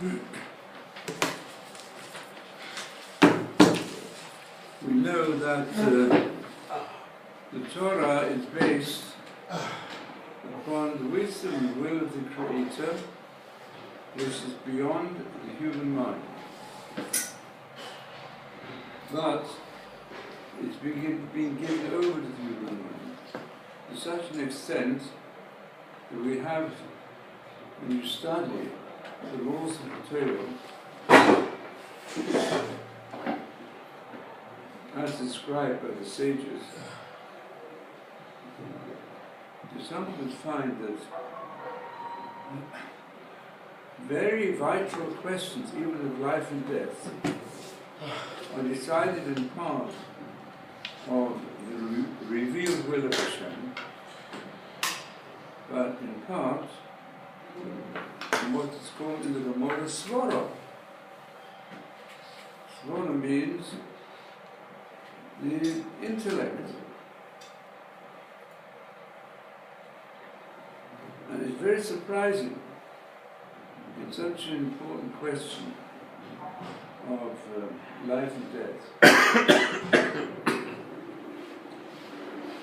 We know that the Torah is based upon the wisdom and will of the Creator, which is beyond the human mind. But it's been given over to the human mind to such an extent that we have, when you study the laws of the Torah, as described by the sages, you sometimes find that very vital questions, even of life and death, are decided in part of the revealed will of Hashem, but in part in what is called in the Gemara Svara. Svara means the intellect. And it's very surprising in such an important question of life and death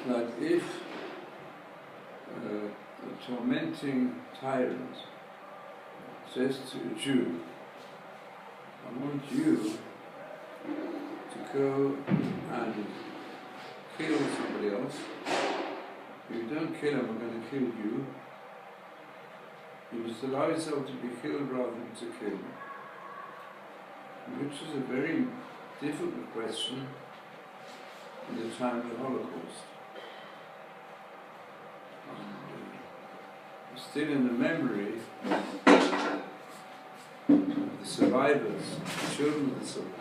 that if a tormenting tyrant says to a Jew, I want you to go and kill somebody else. If you don't kill him, I'm going to kill you. You must allow yourself to be killed rather than to kill him. Which is a very difficult question in the time of the Holocaust. Still in the memory of the survivors, the children of the survivors.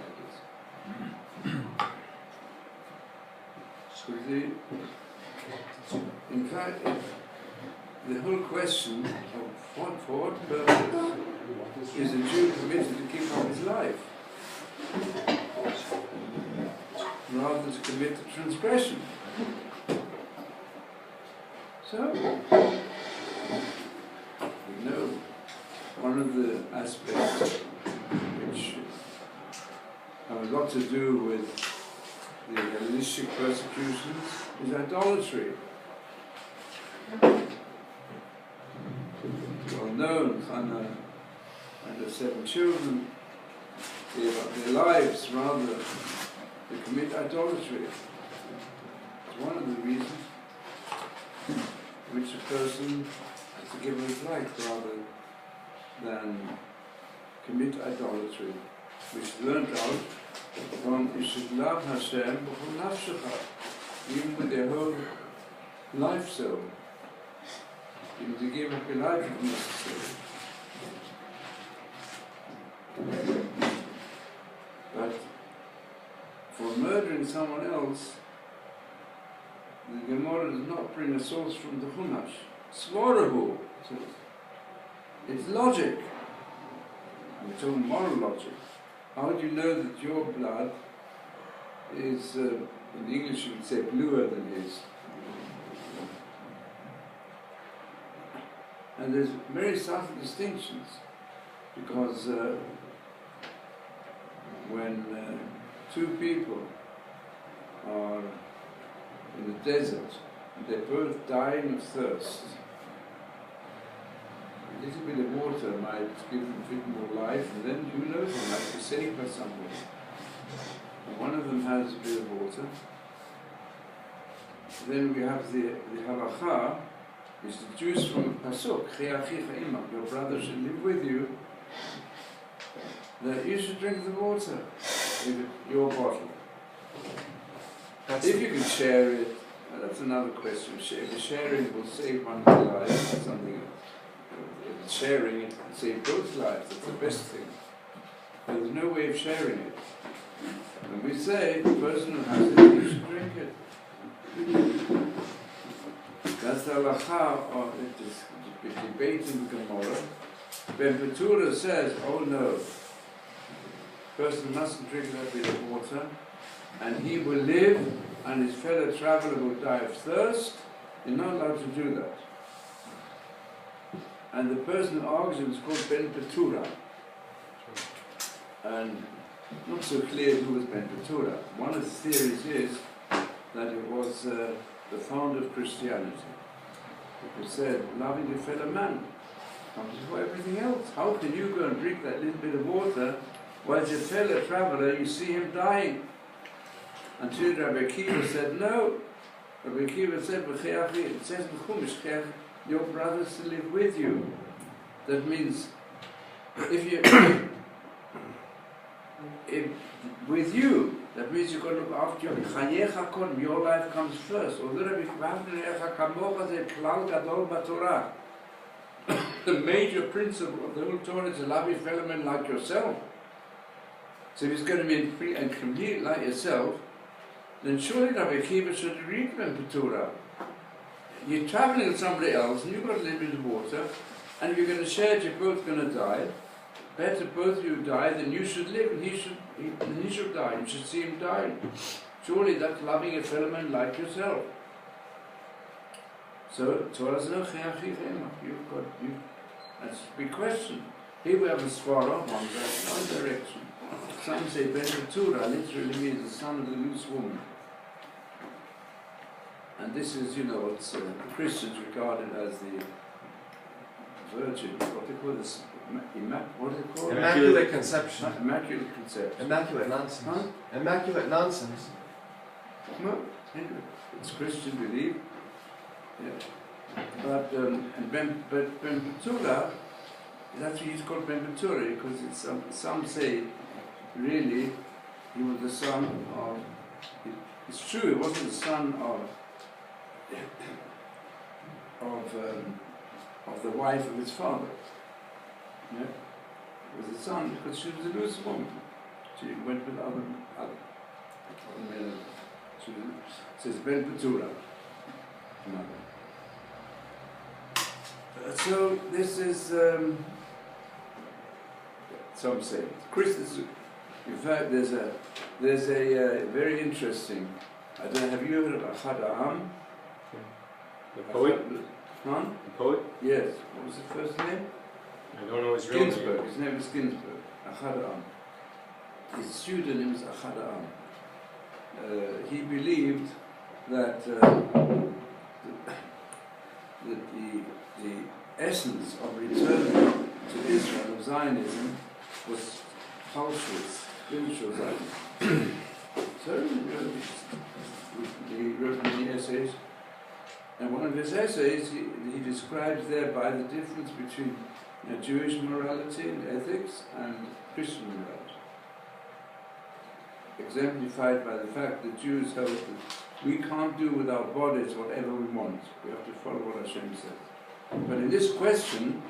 So in fact, the whole question of for what purpose is a Jew permitted to keep up his life, rather than to commit the transgression. So, we know one of the aspects which have a lot to do with the Hellenistic persecutions is idolatry. Well known, Hannah and her 7 children gave up their lives rather to commit idolatry. It's one of the reasons which a person has to give his life rather than commit idolatry, which learned out from you should love Hashem b'chol nafshecha, even with their whole life soul. Even to give up your life if necessary. But for murdering someone else, the Gemara does not bring a source from the Chumash. Svarahu, it's logic. We're talking moral logic. How do you know that your blood is, in English you would say, bluer than his? And there's very subtle distinctions, because when 2 people are in the desert, and they're both dying of thirst, a little bit of water might give them a bit more life, and then who knows, they might be saved by somebody. And one of them has a bit of water. Then we have the halacha, which deduced from a pasuk, your brother should live with you, that you should drink the water in your bottle. If you can share it, that's another question. If sharing will save one's life, that's something else. If sharing it will save both lives, that's the best thing. But there's no way of sharing it. When we say the person who has it, you should drink it. That's the halacha of the debate in the Gemara. Ben Petura says, oh no, person mustn't drink that bit of water, and he will live, and his fellow traveller will die of thirst. You're not allowed to do that. And the person who argues is called Ben Petura. and not so clear who was Ben Petura. One of the theories is that it was the founder of Christianity, who said, loving your fellow man comes before everything else. How can you go and drink that little bit of water while your fellow traveler, you see him dying? Until Rabbi Akiva said, no. Rabbi Akiva said, it says in Chumash, your brothers to live with you. That means, if with you, that means you've got to look after your life comes first. The major principle of the whole Torah is to love your fellow man like yourself. So if it's going to be free and complete like yourself, then surely Rabbi Akiva should read Ben Petura. You're traveling with somebody else and you've got to live in the water, and if you're going to share it, you're both going to die. Better both of you die than you should live and he should die. You should see him die. Surely that's loving your fellow man like yourself. So Torah says, that's a big question. Here we have a svara, one direction. Some say Ben Petura literally means the son of the loose woman. And this is, what the Christians regarded as the virgin, what they call this, what do they call it? Immaculate conception. Immaculate conception. Immaculate nonsense. Huh? Immaculate nonsense. No, it's Christian belief. Yeah. But Ben Petura, that's why he's called Ben Petura, because it's, some say really he was the son of. It's true, he wasn't the son of the wife of his father. Yeah? It was the son because she was a loose woman. She went with other men. She says Ben Petura. So this is some say Christians. In fact, there's a very interesting. I don't know. Have you heard of Ahad Ha'am? The poet? Huh? The poet? Yes. What was his first name? I don't know his real name. Ginsberg. His name is Ginsberg. Ahad Ha'am. His pseudonym is Ahad Ha'am. He believed that the essence of returning to Israel, of Zionism, was Auschwitz, spiritual Zionism. So he wrote many essays, and one of his essays he describes thereby the difference between Jewish morality and ethics and Christian morality, exemplified by the fact that Jews held that we can't do with our bodies whatever we want. We have to follow what Hashem says. But in this question,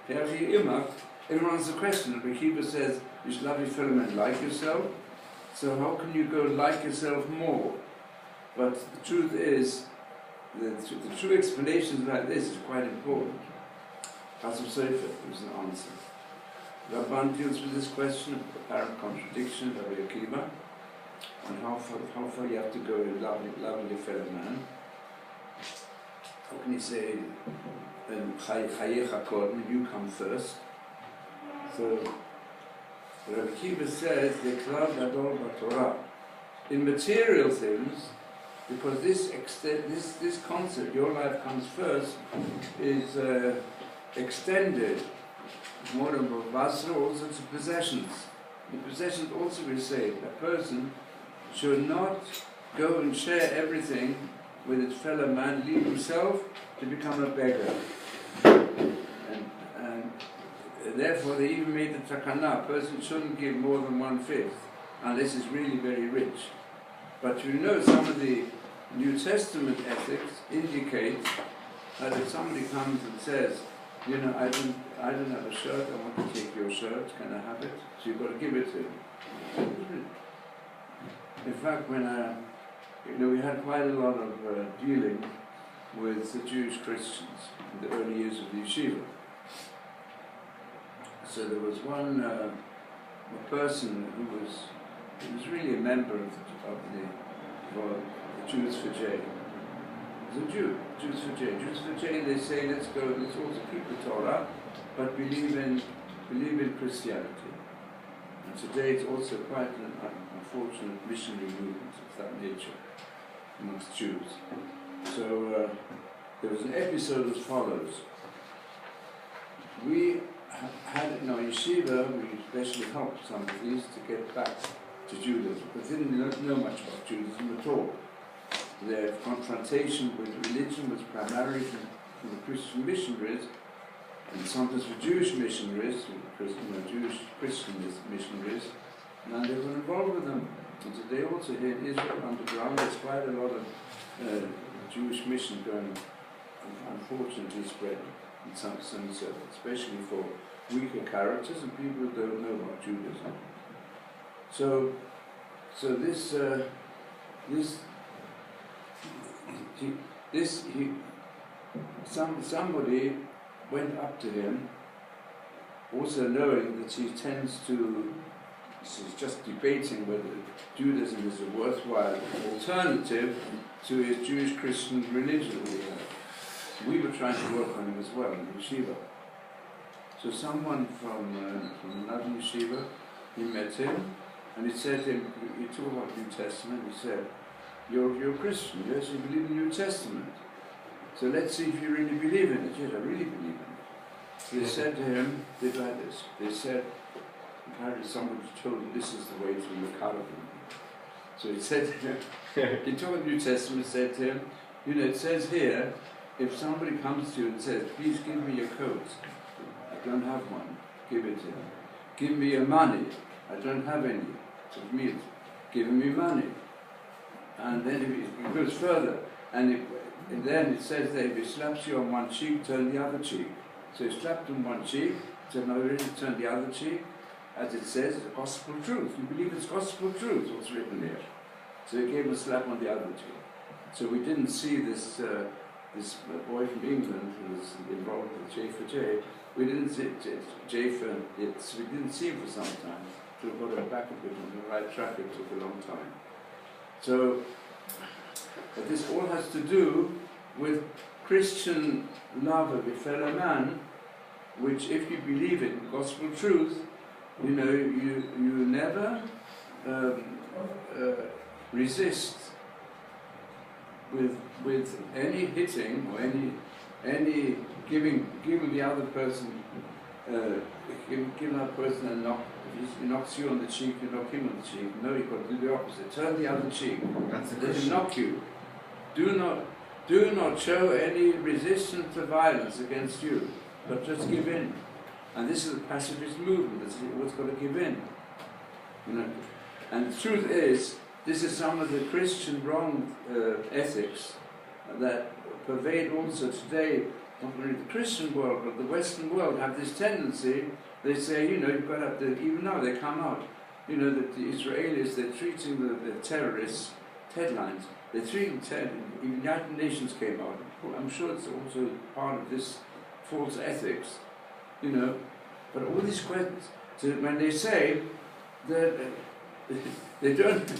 everyone answers the question. Rabbi Akiva says, you should love your fellow man like yourself. So how can you go like yourself more? But the truth is, the true explanations like this is quite important. Chasam Sofer gives an answer. Rabban deals with this question of apparent contradiction of Rabbi Akiva, and how far you have to go in loving your fellow man. How can you say, Chayecha Kodem, you come first? So Rabbi Akiva says, Deklal Gadol B'Torah. In material things, because this concept, your life comes first, is extended more than Basra also to possessions. In possessions also we say a person should not go and share everything with his fellow man, leave himself to become a beggar. And therefore they even made the takana, a person shouldn't give more than 1/5 unless he's really very rich. But some of the New Testament ethics indicate that if somebody comes and says, I don't have a shirt, I want to take your shirt, can I have it? So you've got to give it to him. In fact, when we had quite a lot of dealing with the Jewish Christians in the early years of the yeshiva. So there was one a person who was really a member of the Jews for Jay. He was a Jew, Jews for Jay. Jews for Jay, they say, let's also keep the Torah, but believe in Christianity. And today it's also quite an unfortunate missionary movement of that nature amongst Jews. So there was an episode as follows. We had in our yeshiva, we especially helped some of these to get back to Judaism, but they didn't know much about Judaism at all. Their confrontation with religion was primarily from the Christian missionaries, and sometimes for Jewish missionaries, Jewish Christian missionaries, and they were involved with them. And today also here in Israel, underground, there's quite a lot of Jewish mission going, unfortunately spreading in some circles, especially for weaker characters and people who don't know about Judaism. So somebody went up to him, also knowing that he tends to, he's just debating whether Judaism is a worthwhile alternative to his Jewish Christian religion. We were trying to work on him as well in yeshiva. So someone from another yeshiva, he met him, and he said to him, he talked about New Testament, he said, you're a Christian, yes, you believe in the New Testament. So let's see if you really believe in it. Yes, I really believe in it. So they said to him, they've had this. They said, apparently somebody told him this is the way to look out of him. So he said to him, he told the New Testament, said to him, you know, it says here, if somebody comes to you and says, please give me your coat, I don't have one, give it to him. Give me your money, I don't have any. So for me, it's giving me money. And then it goes further, and then it says that if he slaps you on one cheek, turn the other cheek. So he slapped him one cheek, said, no, really turn the other cheek. As it says, it's gospel truth. You believe it's gospel truth, what's written here. So he gave him a slap on the other cheek. So we didn't see this boy from England who was involved with J4J. We didn't see J4, we didn't see him for some time. So we got him back a bit on the right track. It took a long time. So, but this all has to do with Christian love of a fellow man, which if you believe in gospel truth, you know, you never resist with any hitting or any giving the other person giving that person a knock. If he knocks you on the cheek, you knock him on the cheek. No, you've got to do the opposite. Turn the other cheek. Let him knock you. Do not show any resistance to violence against you, but just give in. And this is the pacifist movement. That's what's got to give in. You know. And the truth is, this is some of the Christian wrong ethics that pervade also today, not only the Christian world, but the Western world have this tendency. They say, you know, you've got to have to, even now they come out, you know, that the Israelis, they're treating the terrorists, headlines, they're treating terrorists, the United Nations came out, I'm sure it's also part of this false ethics, you know, but all these questions, so when they say that they don't,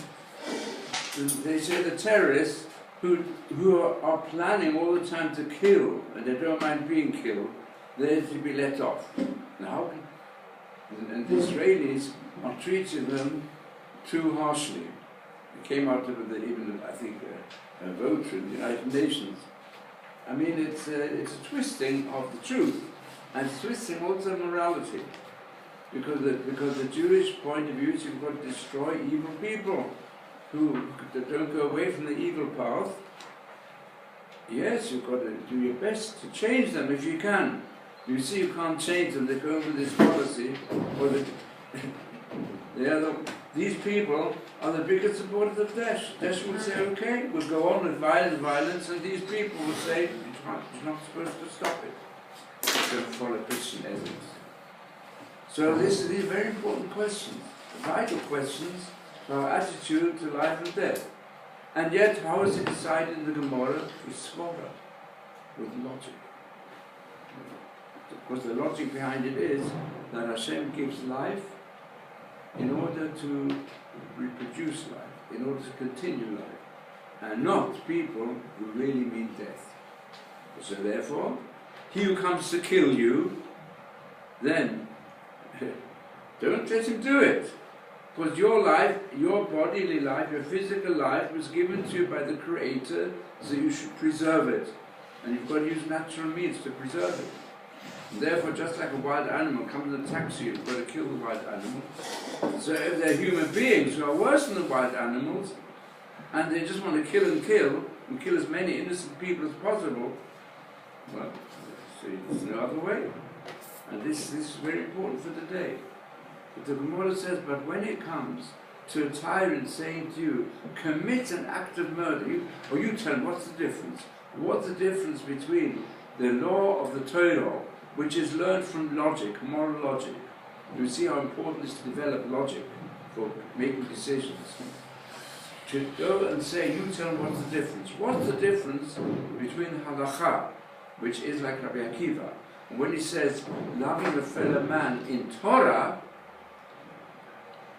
they say the terrorists who are planning all the time to kill, and they don't mind being killed, they're to be let off. Now, and the Israelis are treating them too harshly. It came out of even, I think, a vote in the United Nations. I mean, it's a twisting of the truth, and it's twisting also morality. Because the Jewish point of view is you've got to destroy evil people who don't go away from the evil path. Yes, you've got to do your best to change them if you can. You see, you can't change them. They go with this policy, or these people are the biggest supporters of Daesh. Daesh will say, okay, we'll go on with violence, and these people will say, you're not supposed to stop it. Don't follow Christian ethics. So these are very important questions, vital questions for our attitude to life and death. And yet, how is it decided in the Gemara? With svara, with logic. Of course, the logic behind it is that Hashem gives life in order to reproduce life, in order to continue life, and not people who really mean death. So therefore, he who comes to kill you, then Don't let him do it. Because your life, your bodily life, your physical life was given to you by the Creator, so you should preserve it. And you've got to use natural means to preserve it. And therefore, just like a wild animal comes and attacks you, you've got to kill the wild animal. So if they're human beings who are worse than the wild animals, and they just want to kill and kill as many innocent people as possible, well, so there's no other way. And this is very important for today. But the Gemara says, but when it comes to a tyrant saying to you, commit an act of murder, you tell him, what's the difference? What's the difference between the law of the Torah, which is learned from logic, moral logic? You see how important it is to develop logic for making decisions. To go and say, you tell him what's the difference. What's the difference between halacha, which is like Rabbi Akiva, and when he says, loving a fellow man in Torah,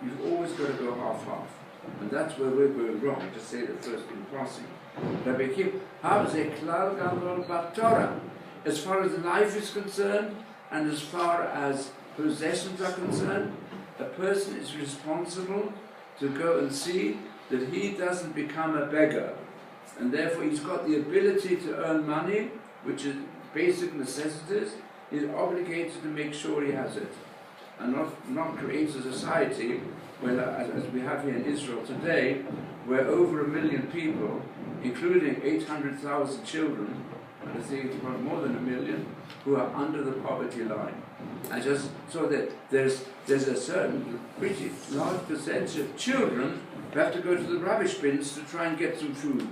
you've always got to go half-half. And that's where we're going wrong, to say the first in passing. Rabbi Akiva, how is a klal gadol b'Torah? As far as life is concerned, and as far as possessions are concerned, a person is responsible to go and see that he doesn't become a beggar. And therefore he's got the ability to earn money, which is basic necessities. He's obligated to make sure he has it. And not create a society where, as we have here in Israel today, where over 1 million people, including 800,000 children, and I think it's about more than 1 million, who are under the poverty line. And just so that there's a certain pretty large percentage of children who have to go to the rubbish bins to try and get some food.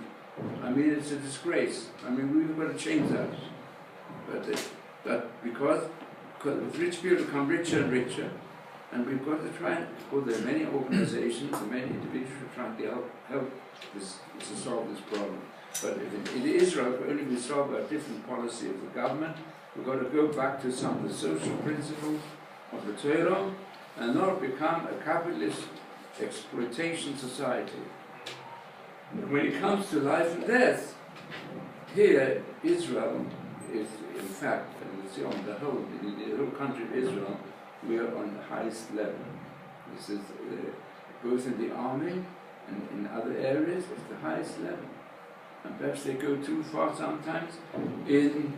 I mean, it's a disgrace. I mean, we've got to change that. But because rich people become richer and richer, and we've got to try and, well, there are many organizations and many individuals who are trying to help to solve this problem. But in Israel, it can only be solved by a different policy of the government. We've got to go back to some of the social principles of the Torah and not become a capitalist exploitation society. When it comes to life and death, here Israel is, in fact, and we see on the whole, in the whole country of Israel, we are on the highest level. This is both in the army and in other areas, it's the highest level. And perhaps they go too far sometimes in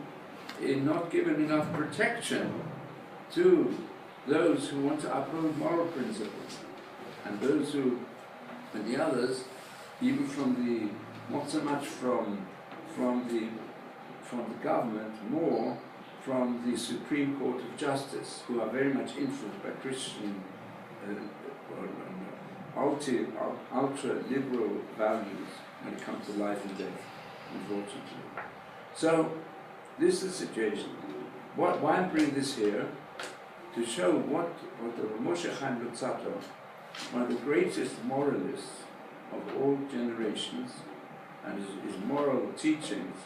not giving enough protection to those who want to uphold moral principles, and those who, and the others, even not so much from the government, more from the Supreme Court of Justice, who are very much influenced by Christian ultra-liberal values when it comes to life and death, unfortunately. So, this is the situation. Why I'm bringing this here? To show what the Moshe Chaim Luzzatto, one of the greatest moralists of all generations, and his moral teachings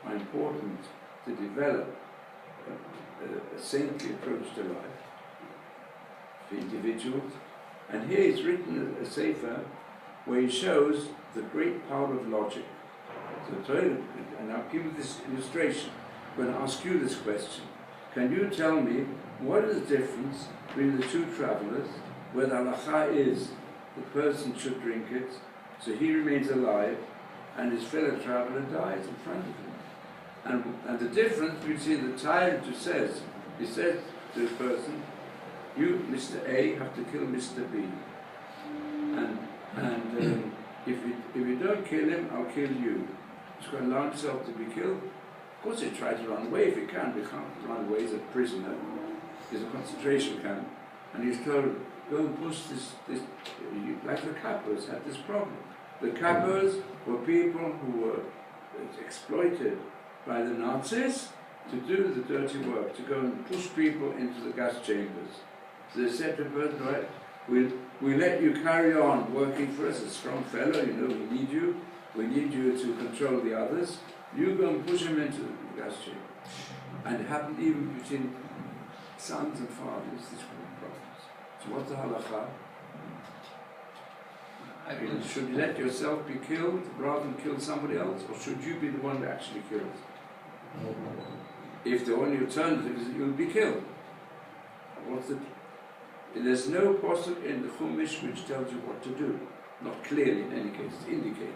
are important to develop a saintly approach to life for individuals. And here he's written a sefer where he shows the great power of logic. So, and I'll give you this illustration. I'm going to ask you this question. Can you tell me what is the difference between the two travelers, where the halacha is the person should drink it, so he remains alive, and his fellow traveler dies in front of him? And the difference between the tyrant who says, he says to the person, you, Mr. A, have to kill Mr. B. And if you don't kill him, I'll kill you. He's going to allow himself to be killed. Of course he tries to run away if he can. He can't run away, he's a prisoner. He's a concentration camp. And he's told, go and push this like the Kappas had this problem. The Kappas were people who were exploited by the Nazis to do the dirty work, to go and push people into the gas chambers. So they said to the person, right, we'll let you carry on working for us, a strong fellow, you know, we need you to control the others. You go and push him into the gas chamber. And it happened even between sons and fathers, these problems. So what's the halakha? Should you let yourself be killed rather than kill somebody else, or should you be the one that actually kills? If the only alternative is that you'll be killed, there's no pasuk in the Chumash which tells you what to do. Not clearly in any case, it's indicated.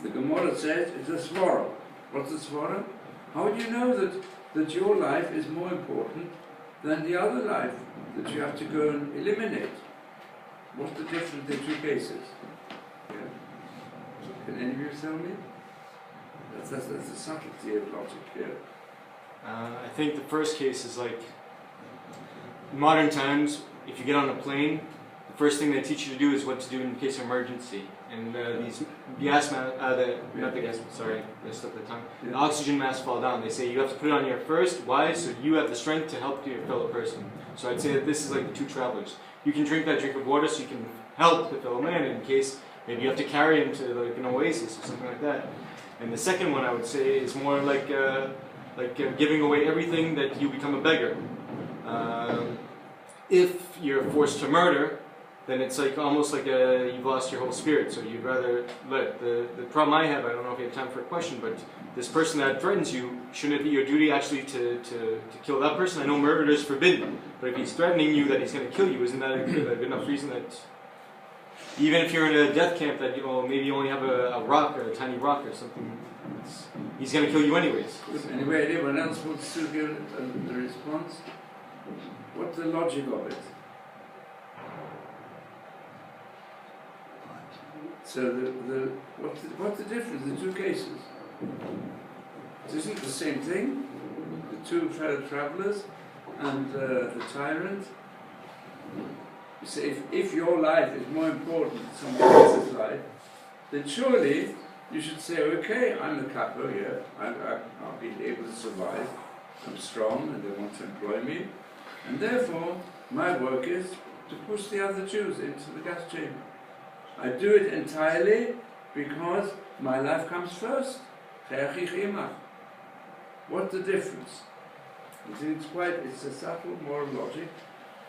The Gemara says it's a svara. What's a svara? How do you know that your life is more important than the other life that you have to go and eliminate? What's the difference in two cases? Yeah. Can any of you tell me? That's the subtlety of logic here. I think the first case is like, in modern times, if you get on a plane, the first thing they teach you to do is what to do in case of emergency. And these gas masks, not the gas masks, sorry, I slipped the tongue. The oxygen masks fall down. They say you have to put it on your first. Why? So you have the strength to help your fellow person. So I'd say that this is like the two travelers. You can drink that drink of water so you can help the fellow man in case maybe you have to carry him to like an oasis or something like that. And the second one I would say is more like giving away everything that you become a beggar. If you're forced to murder, then it's like almost like you've lost your whole spirit. So you'd rather let the problem I have. I don't know if you have time for a question, but this person that threatens you, shouldn't it be your duty actually to kill that person? I know murder is forbidden, but if he's threatening you that he's going to kill you, isn't that a good enough reason that even if you're in a death camp that maybe you only have a rock or a tiny rock or something, he's going to kill you anyways. Anyway, anyone else wants to give the response? What's the logic of it? So what's the difference in the two cases? It isn't the same thing. The two fellow travelers and the tyrant. You say if your life is more important than somebody else's life, then surely you should say, okay, I'm the capo here. I'll be able to survive. I'm strong, and they want to employ me, and therefore my work is to push the other Jews into the gas chamber. I do it entirely because my life comes first. What's the difference? It's a subtle moral logic,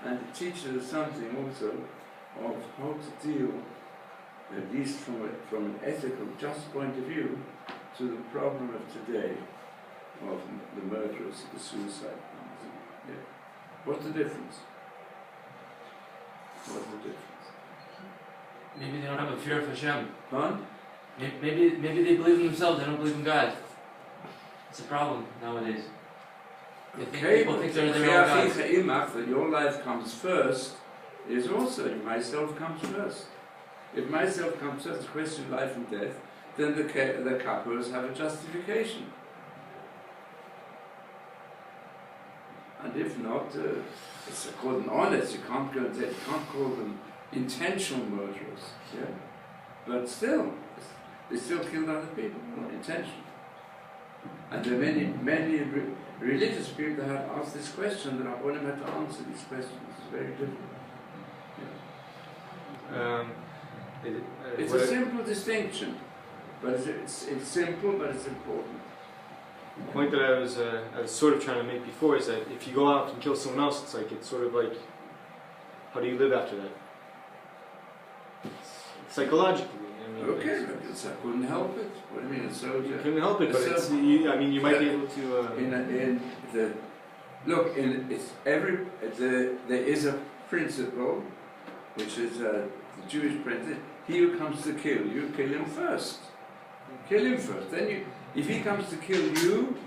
and it teaches us something also of how to deal, at least from an ethical, just point of view, to the problem of today, of the murderers, the suicide. Yeah. What's the difference? What's the difference? Maybe they don't have a fear of Hashem. Huh? Maybe they believe in themselves, they don't believe in God. It's a problem nowadays. People think they're their own gods. That your life comes first is also myself comes first. If myself comes first, the question of life and death, then the kappas have a justification. And if not, it's called honest. You can't call them intentional murderers. Yeah, but still, they still killed other people, not intentional. And there are many religious people that have asked this question that I've only had to answer these questions. It's very difficult. Yeah. It's a simple distinction, but it's simple, but it's important. The point that I was sort of trying to make before is that if you go out and kill someone else, it's sort of like, how do you live after that? Psychologically. I mean, okay, but I couldn't help it. What do you mean, a soldier? You couldn't help it, but you might be able to. There is a principle, which is the Jewish principle. He who comes to kill you, kill him first. Kill him first. Then if he comes to kill you,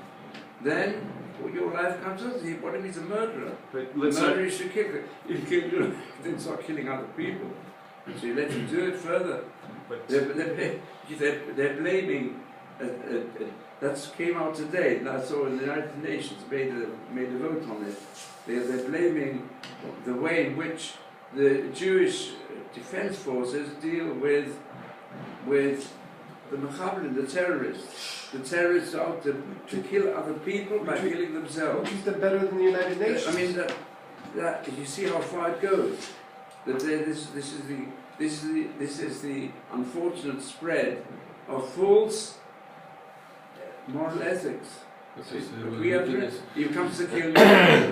then your life comes first. What if he's a murderer? But murderer should kill. If he kill you, then start killing other people. So you let him do it further. But they're blaming. That came out today. I saw in the United Nations made a vote on it. They're blaming the way in which the Jewish defense forces deal with the Mechaberim, the terrorists. The terrorists are out to kill other people by killing themselves. Which is better than the United Nations. I mean that you see how far it goes. That this is the unfortunate spread of false moral ethics. We have you comes to kill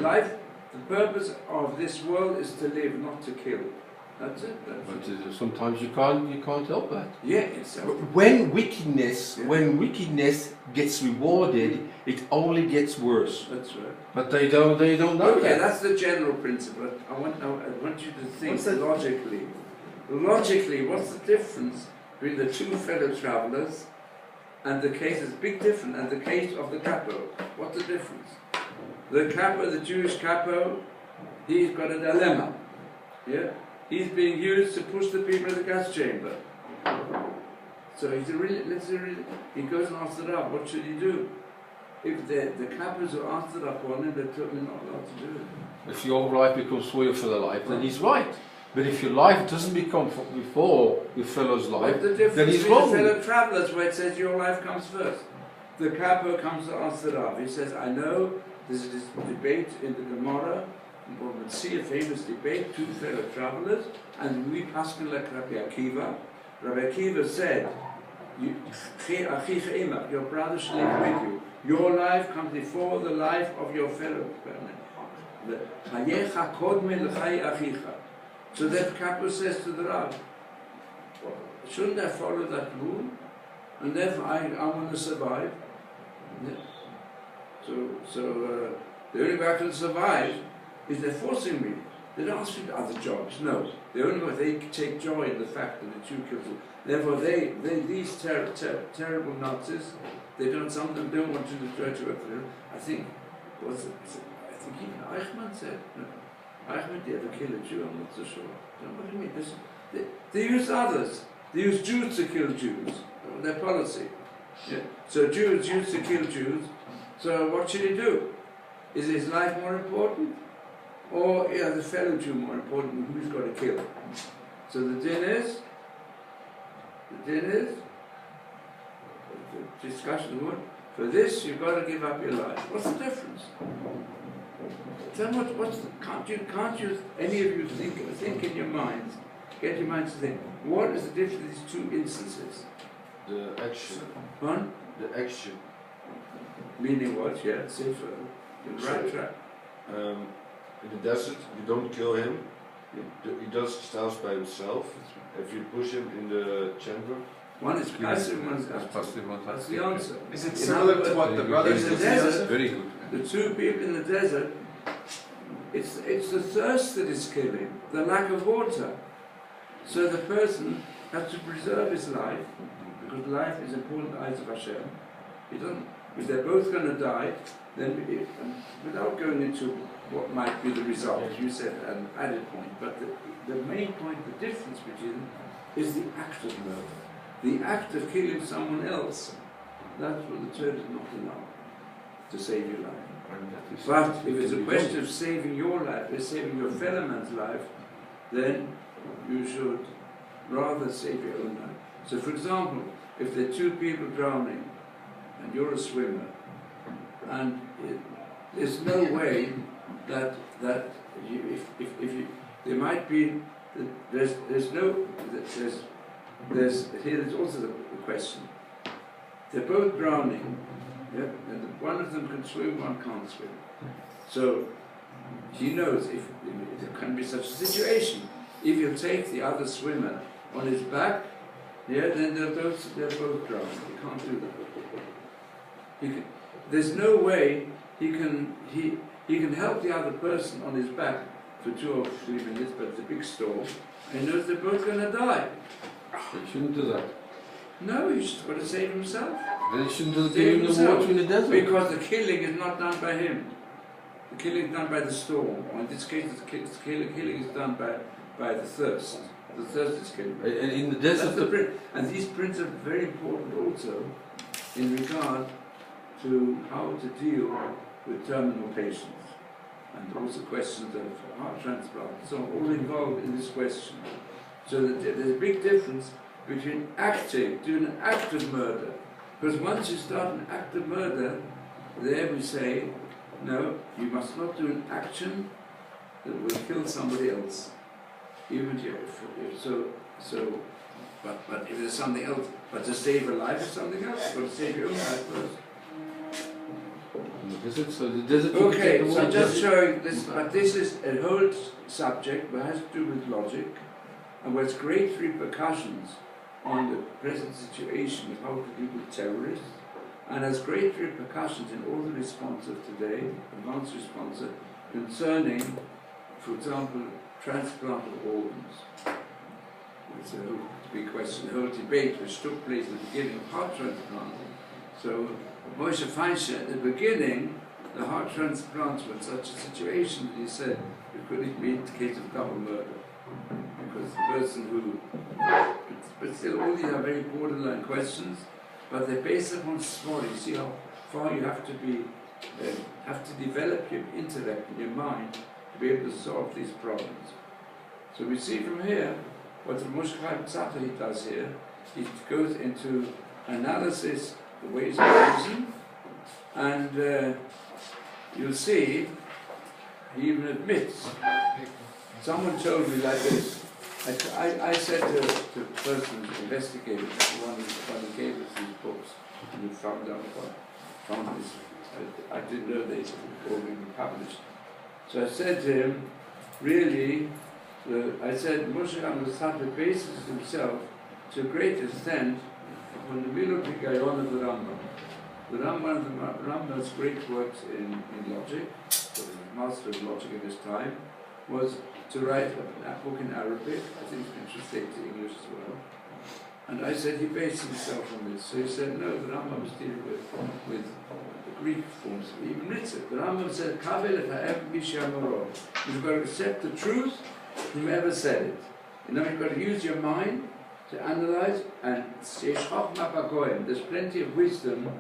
life. The purpose of this world is to live, not to kill. That's it. That's But it. sometimes you can't help that. Yeah, it's When wickedness, Yeah. when wickedness gets rewarded, it only gets worse. that's right. But they don't know Okay, that. that's the general principle. I want you to think What's that? logically. Logically, what's the difference between the two fellow travelers and the case is big difference and the case of the capo? What's the difference? The capo, the Jewish capo, he's got a dilemma. Yeah? He's being used to push the people in the gas chamber. So he goes and asks the Rav, what should he do? If the capos who answered up on him, they're totally not allowed to do it. If your life becomes for your fellow life, then he's right. But if your life doesn't become before your fellow's life, What's the then difference he's between wrong. the fellow travellers where it says your life comes first? The capo comes to ask the Rav. He says, I know there's this debate in the Gemara, we would see a famous debate, two fellow travellers, and we paskin like Rabbi Akiva. Rabbi Akiva said, your brother shall live with you. Your life comes before the life of your fellow. So that capo says to the Rav, shouldn't I follow that rule? And therefore I want to survive. So the only way I can survive is they're forcing me. They don't ask me to other jobs, no. The only way they take joy in the fact that the Jew kills them. Therefore these terrible Nazis, some of them don't want to destroy to work for them. I think even Eichmann said, no, Eichmann did ever kill a Jew, I'm not so sure. What do you mean? They use others. They use Jews to kill Jews. Their policy. Yeah. So Jews used to kill Jews. So what should he do? Is his life more important? Or is the fellow Jew more important? Who's got to kill? So the din is, the discussion word, for this you've got to give up your life. What's the difference? Tell me can't you, any of you think in your minds, get your minds to think, what is the difference in these two instances? The action. One? The action. Meaning what? Yeah, safer. The right track. In the desert, you don't kill him. He does stuff by himself. If you push him in the chamber, One is passive, one is active. Passive, one That's active. the answer. Is it similar to what the brothers In did the to desert, Joseph? Very good. the two people in the desert, it's the thirst that is killing, the lack of water. So the person has to preserve his life, because life is important in the eyes of Hashem. If they're both going to die, then without going into what might be the result, you said an added point, but the main point, the difference between them, is the act of murder. The act of killing someone else, that's what the Torah is not allowed to save your life. But if it's a question of saving your life, or saving your fellow man's life, then you should rather save your own life. So for example, if there are two people drowning, and you're a swimmer, and there's no way that there might be, there's also the question. They're both drowning, yeah? And one of them can swim, one can't swim. So he knows if there can be such a situation. If you take the other swimmer on his back, yeah, then they're both drowned. You can't do that. There's no way he can help the other person on his back for 2 or 3 minutes, but it's a big storm, and he knows they're both going to die. You shouldn't do that. No, he's just got to save himself. Then you shouldn't give him the water in the desert. Because the killing is not done by him. The killing is done by the storm. Or in this case, the killing is done by the thirst. The thirst is killing. And in the desert, And these prints are very important also in regard to how to deal with terminal patients. And also questions of heart transplant. So all involved in this question. So that there's a big difference between doing an act of murder. Because once you start an act of murder, there we say, no, you must not do an action that will kill somebody else. Even but if there's something else, but to save a life is something else, but to save your own life first. in the desert, so the desert. Okay, so I'm just showing this, but this is a whole subject that has to do with logic, and has great repercussions on the present situation of how to deal with terrorists, and has great repercussions in all the responses today, advanced responses, concerning, for example, transplant of organs. It's a big question, the whole debate which took place at the beginning of heart transplanting. So Moshe Feinstein, at the beginning, the heart transplants were in such a situation that he said it could even be in the case of double murder. Because the person who, but still all these are very borderline questions, but they're based upon small. You see how far you have to be, have to develop your intellect and your mind to be able to solve these problems. So we see from here, what the Moshe Tzaddik does here, he goes into analysis, the ways of reason, and you'll see, he even admits. Someone told me like this. I said to the person who investigated, the one who gave us these books, and who found this, I didn't know they were all being published. So I said to him, really, I said, Moshe Tzaddik bases himself to a great extent upon the Milot Hikayon of the Rambam. The Rambam's great works in logic, the master of logic at this time, was to write a book in Arabic. I think it's been translated to English as well. And I said he based himself on this. So he said, no, the Rambam was dealing with the Greek forms. He even writes it. The Rambam said, you've got to accept the truth, whomever said it. You know, you've got to use your mind to analyze, and there's plenty of wisdom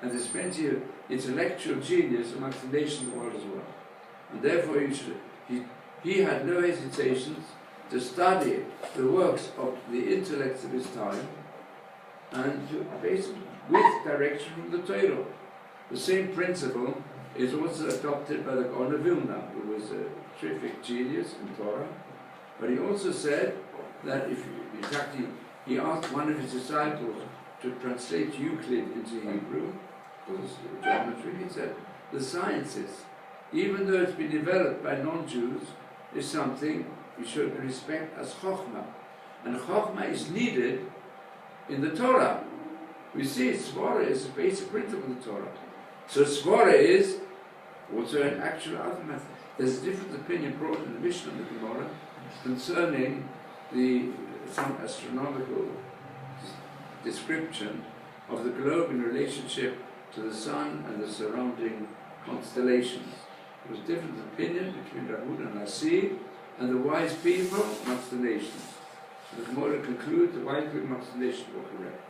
and there's plenty of intellectual genius amongst the nations of the world as well. And therefore he had no hesitations to study the works of the intellects of his time and to basically with direction from the Torah. The same principle is also adopted by the Gaon of Vilna, who was a terrific genius in Torah. But he also said that in fact he asked one of his disciples to translate Euclid into Hebrew, because geometry, he said, the sciences, even though it's been developed by non-Jews, is something we should respect as Chokhmah. And Chokhmah is needed in the Torah. We see Svara is a basic principle of the Torah. So Svara is also an actual other method. There's a different opinion brought in the Mishnah and the Gemara concerning some astronomical description of the globe in relationship to the sun and the surrounding constellations. There was a different opinion between Rahud and Nasi and the wise people amongst the nations. So the Gemara concludes the wise people amongst the nations were correct.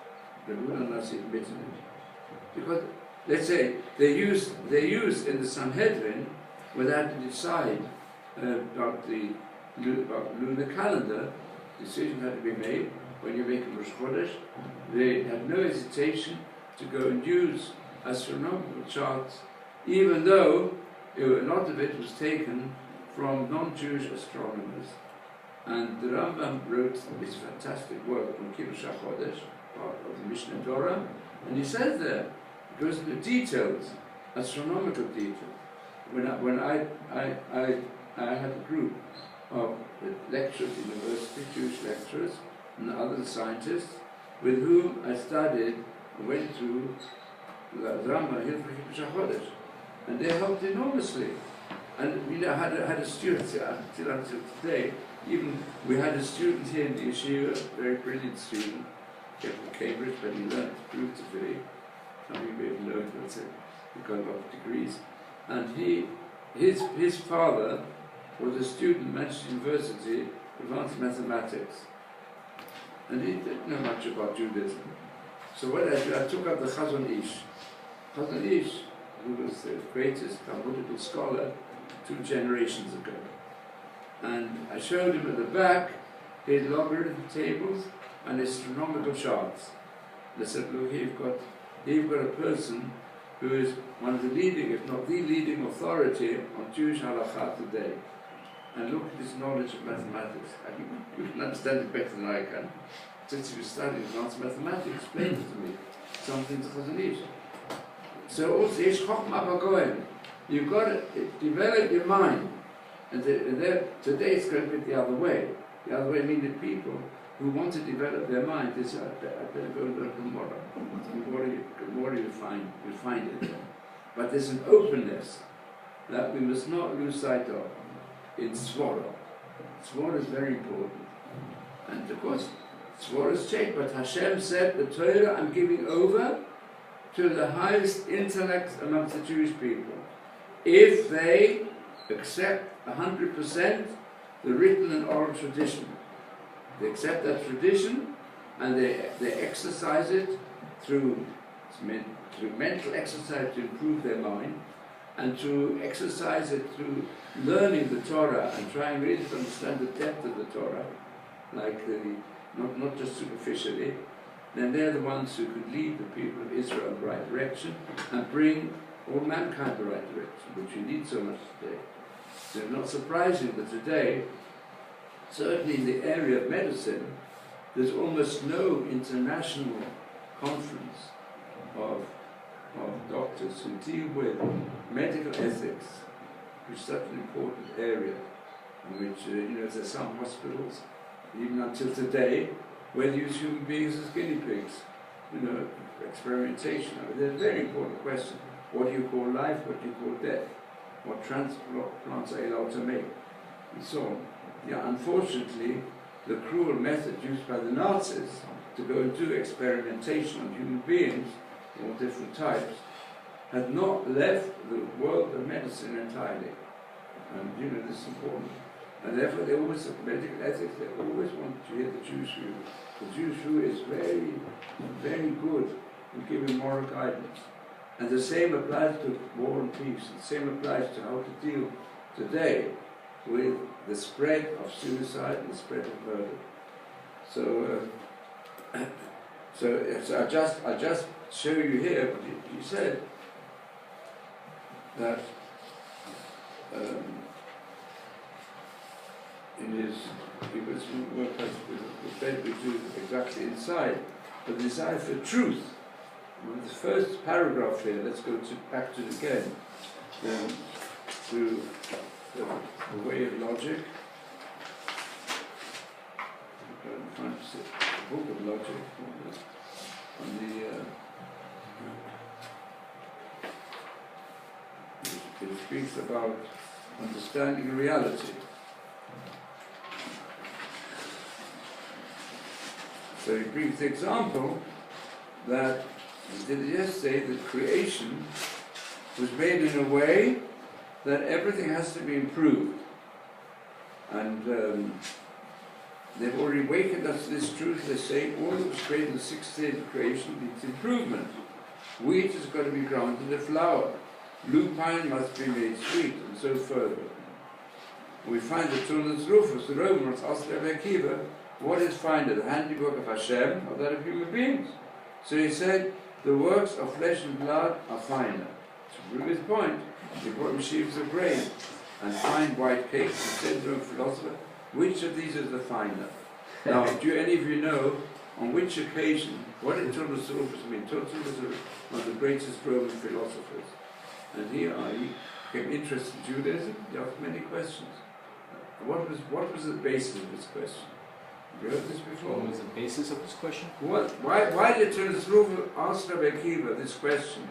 Rahud and Nasi admitted it. Because, let's say, they used in the Sanhedrin, where they had to decide about lunar calendar, decision had to be made when you make a Rosh Chodesh. They had no hesitation to go and use astronomical charts, even though a lot of it was taken from non-Jewish astronomers. And the Rambam wrote this fantastic work on Kiddush HaChodesh, part of the Mishnah Torah, and he says there, it goes into details, astronomical details. When I had a group of lecturers at university, Jewish lecturers, and other scientists, with whom I studied and went through the Rambam here for Kiddush HaChodesh. And they helped enormously. And I had a student, until today, even we had a student here in the yeshiva, a very brilliant student, came from Cambridge, but he learned beautifully. Some of you may have learned, he got a lot of degrees. And his father was a student at Manchester University, advanced mathematics. And he didn't know much about Judaism. So what I did, I took up the Chazon Ish. Chazon Ish, who was the greatest Talmudical scholar 2 generations ago. And I showed him at the back his logarithm tables and astronomical charts. And I said, look, here you've got a person who is one of the leading, if not the leading authority on Jewish halakha today. And look at his knowledge of mathematics. You can understand it better than I can. Since you studied advanced mathematics, explain it to me. Some things Chazon Ish. So also, Yesh Chokhmah Bagoyim. You've got to develop your mind. And today it's going to be the other way. The other way, I mean the people who want to develop their mind, they say, I better go and learn Gemara. Gemara you find it there. But there's an openness that we must not lose sight of in Svara. Svara is very important. And of course, Svara has changed, but Hashem said, the Torah I'm giving over to the highest intellect amongst the Jewish people, if they accept 100% the written and oral tradition. They accept that tradition and they exercise it through mental exercise to improve their mind, and to exercise it through learning the Torah and trying really to understand the depth of the Torah, like not just superficially, then they're the ones who could lead the people of Israel in the right direction and bring all mankind in the right direction, which we need so much today. So it's not surprising that today, certainly in the area of medicine, there's almost no international conference of doctors who deal with medical ethics, which is such an important area, in which, there's some hospitals, even until today, where they use human beings as guinea pigs, experimentation. They're a very important question. What do you call life? What do you call death? What transplants are you allowed to make? And so on. Yeah, unfortunately, the cruel method used by the Nazis to go and do experimentation on human beings, all different types, had not left the world of medicine entirely. And this is important. And therefore they always, medical ethics, they always want to hear the Jewish view. The Jewish view is very, very good in giving moral guidance. And the same applies to war and peace. The same applies to how to deal today with the spread of suicide and the spread of murder. So I just show you here what he said, that he was worked out with bed we do exactly inside, the desire for truth. The first paragraph here, let's go back to it again, to the way of logic. I'm trying to see the book of logic it speaks about understanding reality. So he brings the example that he did yesterday, that creation was made in a way that everything has to be improved. And they've already awakened us to this truth. They say all that was created in the sixth stage of creation needs improvement. Wheat has got to be ground into flour. Lupine must be made sweet, and so further. We find that Tullus Rufus, the Romans, asked Rabbi Akiva, what is finer, the handiwork of Hashem or that of human beings? So he said, the works of flesh and blood are finer. To prove his point, he brought him sheaves of grain and fine white cakes, and said to a philosopher, which of these is the finer? Now, do any of you know on which occasion, what did Tullus Rufus mean? Tullus was one of the greatest Roman philosophers. And he became interested in Judaism. He asked many questions. What was the basis of his question? Have you heard this before? What was the basis of his question? Why did Tullus Rufus ask Rabbi Akiva this question?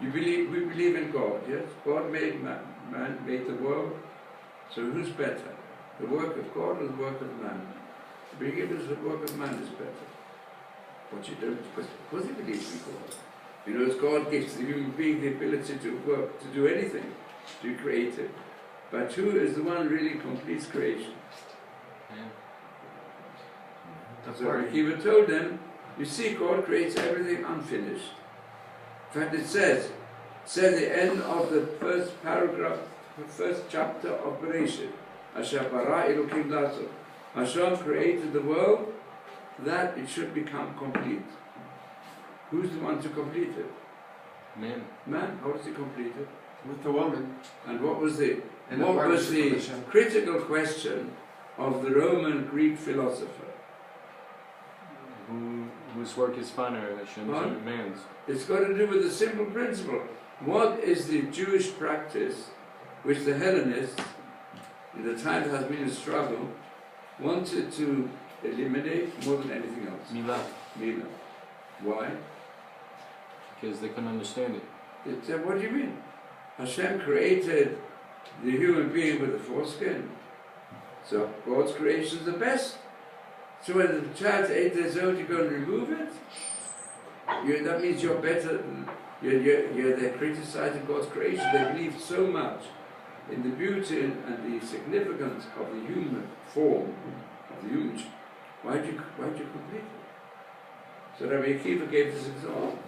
We believe in God, yes? God made man made the world. So who's better? The work of God or the work of man? The beginning is the work of man is better. What you don't, because he believes in God. As God gives the human being the ability to work, to do anything, to be creative. But who is the one who really completes creation? So Akiva told them, you see, God creates everything unfinished. In fact, it says at the end of the first paragraph, the first chapter of Bereshit, Asher bara Elokim Luzzatto. Hashem created the world that it should become complete. Who's the one to complete it? Man. Man. How does he complete it? With the woman. And what was the critical question of the Roman Greek philosopher? Whose work is finer, Hashem's or man's? It's got to do with the simple principle. What is the Jewish practice which the Hellenists, in the time there has been a struggle, wanted to eliminate more than anything else. Mila, Mila. Why? because they couldn't understand it. It said, what do you mean? Hashem created the human being with a foreskin. So God's creation is the best. So when the child's 8 years old, you're going to remove it? That means you're better. They're criticizing God's creation. They believe so much in the beauty and the significance of the human form, of the human. Why'd you complete it? So Rabbi Akiva gave this example.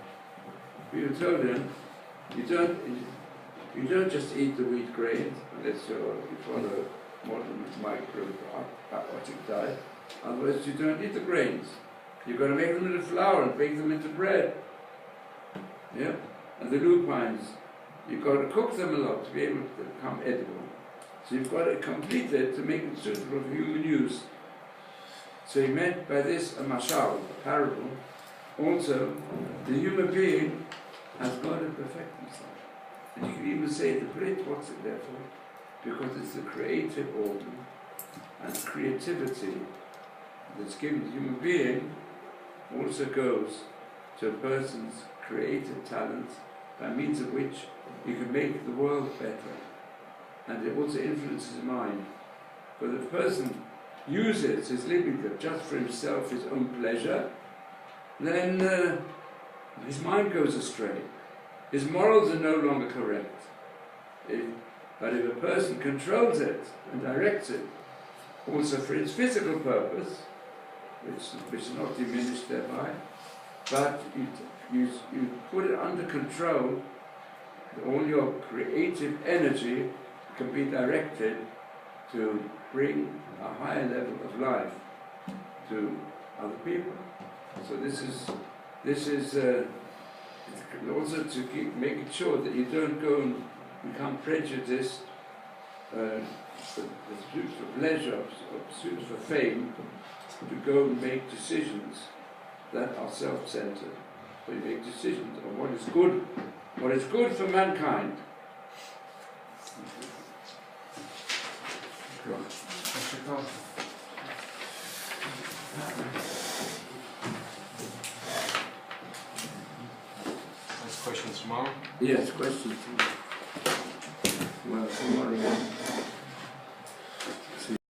People told him, you don't just eat the wheat grains unless you follow modern microbiotic diet. Otherwise, you don't eat the grains. You've got to make them into flour and bake them into bread. Yeah, and the lupines, you've got to cook them a lot to be able to become edible. So you've got to complete it to make it suitable for human use. So he meant by this a mashal, a parable. Also, the human being has got to perfect himself. And you can even say the Brit, what's it there for? Because it's the creative organ and creativity that's given to the human being also goes to a person's creative talent by means of which he can make the world better. And it also influences his mind. But if a person uses his libido just for himself, his own pleasure, then his mind goes astray. His morals are no longer correct. But if a person controls it and directs it, also for its physical purpose, which is not diminished thereby, but you put it under control, all your creative energy can be directed to bring a higher level of life to other people. So this is also to keep making sure that you don't go and become prejudiced, pursuit for pleasure, or pursuit for fame, to go and make decisions that are self-centered. So you make decisions on what is good for mankind. Questions tomorrow? Yes, questions. Well, tomorrow.